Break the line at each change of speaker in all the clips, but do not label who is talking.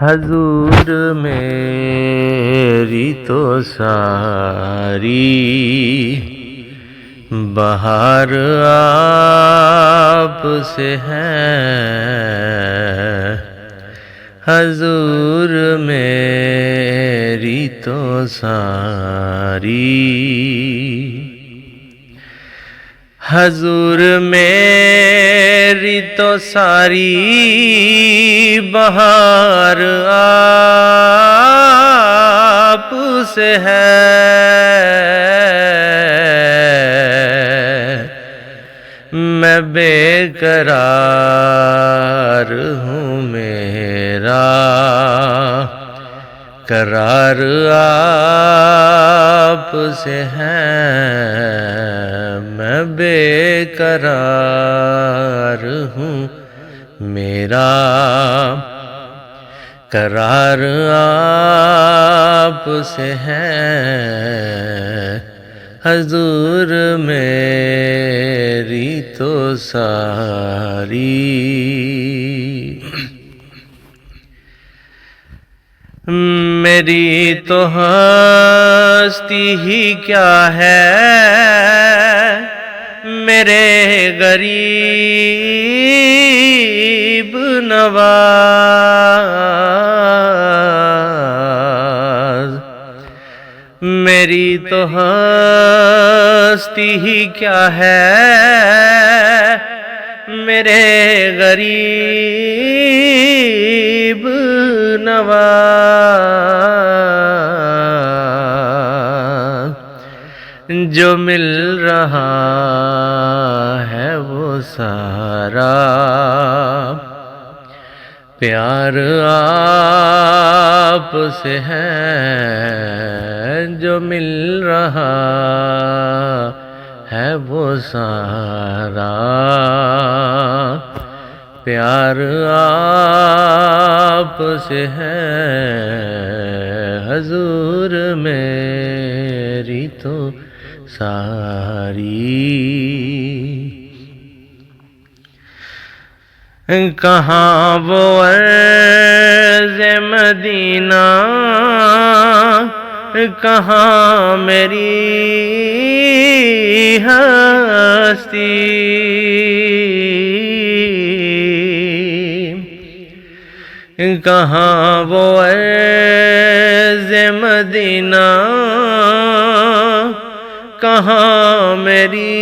حضور میری تو ساری بہار آپ سے ہے، حضور میری تو ساری، حضور میری تو ساری بہار آپ سے ہے، میں بے قرار ہوں، میرا قرار آپ سے ہے، میں بے قرار ہوں، میرا قرار آپ سے ہے، حضور میری تو ساری، میری تو ہستی ہی کیا ہے، میرے غریب نواز، میری تو ہستی ہی کیا ہے، میرے غریب نواز، جو مل رہا ہے وہ سارا پیار آپ سے ہے، جو مل رہا ہے وہ سارا پیار آپ سے ہے، حضور میری تو ساری، کہاں وہ عرض مدینہ، کہاں میری ہستی، کہاں وہ عرض مدینہ، کہاں میری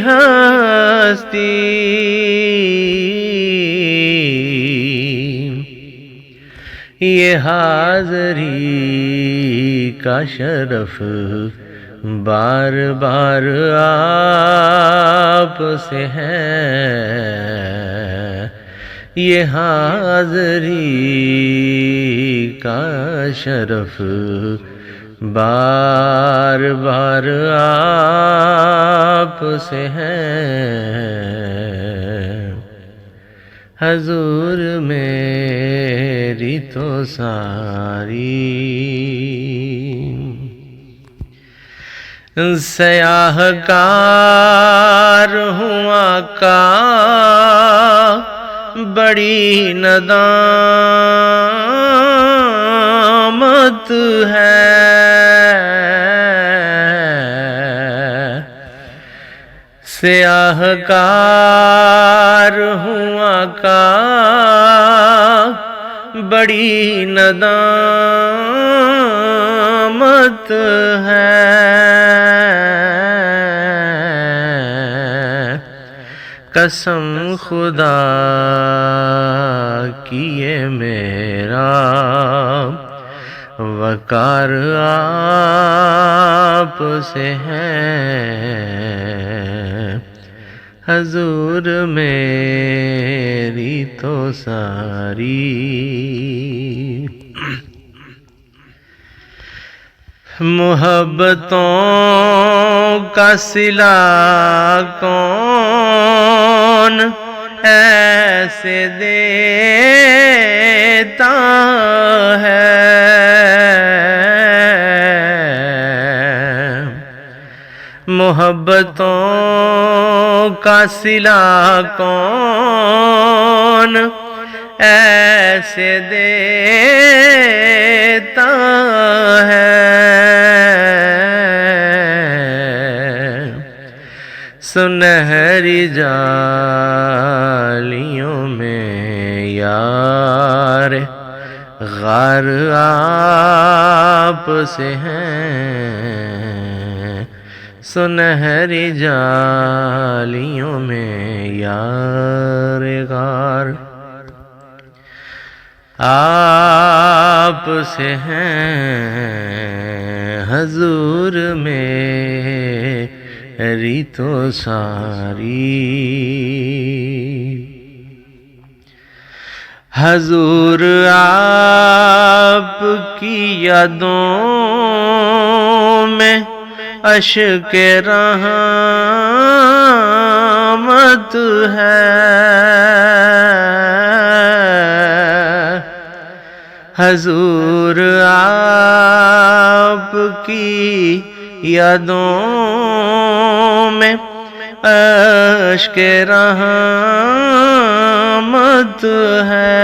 ہستی، یہ حاضری کا شرف بار بار آپ سے ہے، یہ حاضری کا شرف بار بار آپ سے ہے، حضور میری تو ساری، سیاہ کار ہوں آقا، بڑی ندامت ہے، سیاہ کار ہوں آقا، بڑی ندامت ہے، قسم خدا کی یہ میرا وقار آپ سے ہے، حضور میری تو ساری، محبتوں کا صلہ کون ایسے دیتا ہے، محبتوں کا صلہ کون ایسے دیتا ہے، سنہری جالیوں میں یار غار آپ سے ہیں، سنہری جالیوں میں یار غار آپ سے ہیں، حضور میری تو ساری، حضور آپ کی یادوں میں اشک رحمت ہے، حضور آپ کی یادوں میں اشک رحمت ہے،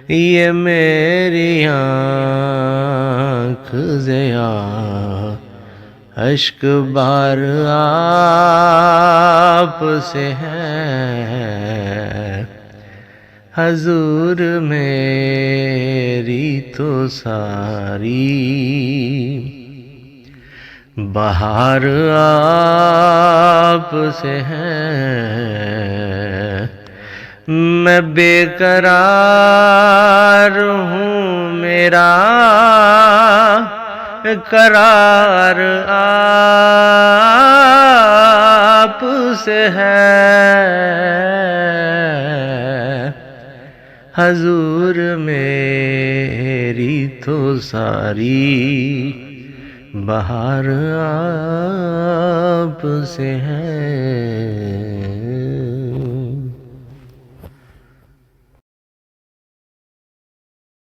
یہ میری آنکھ ضیا اشک بار آپ سے ہے، حضور میری تو ساری، بہار آپ سے ہے، میں بے قرار ہوں، میرا قرار آپ سے ہے، حضور میری تو ساری، بہار آپ سے ہے۔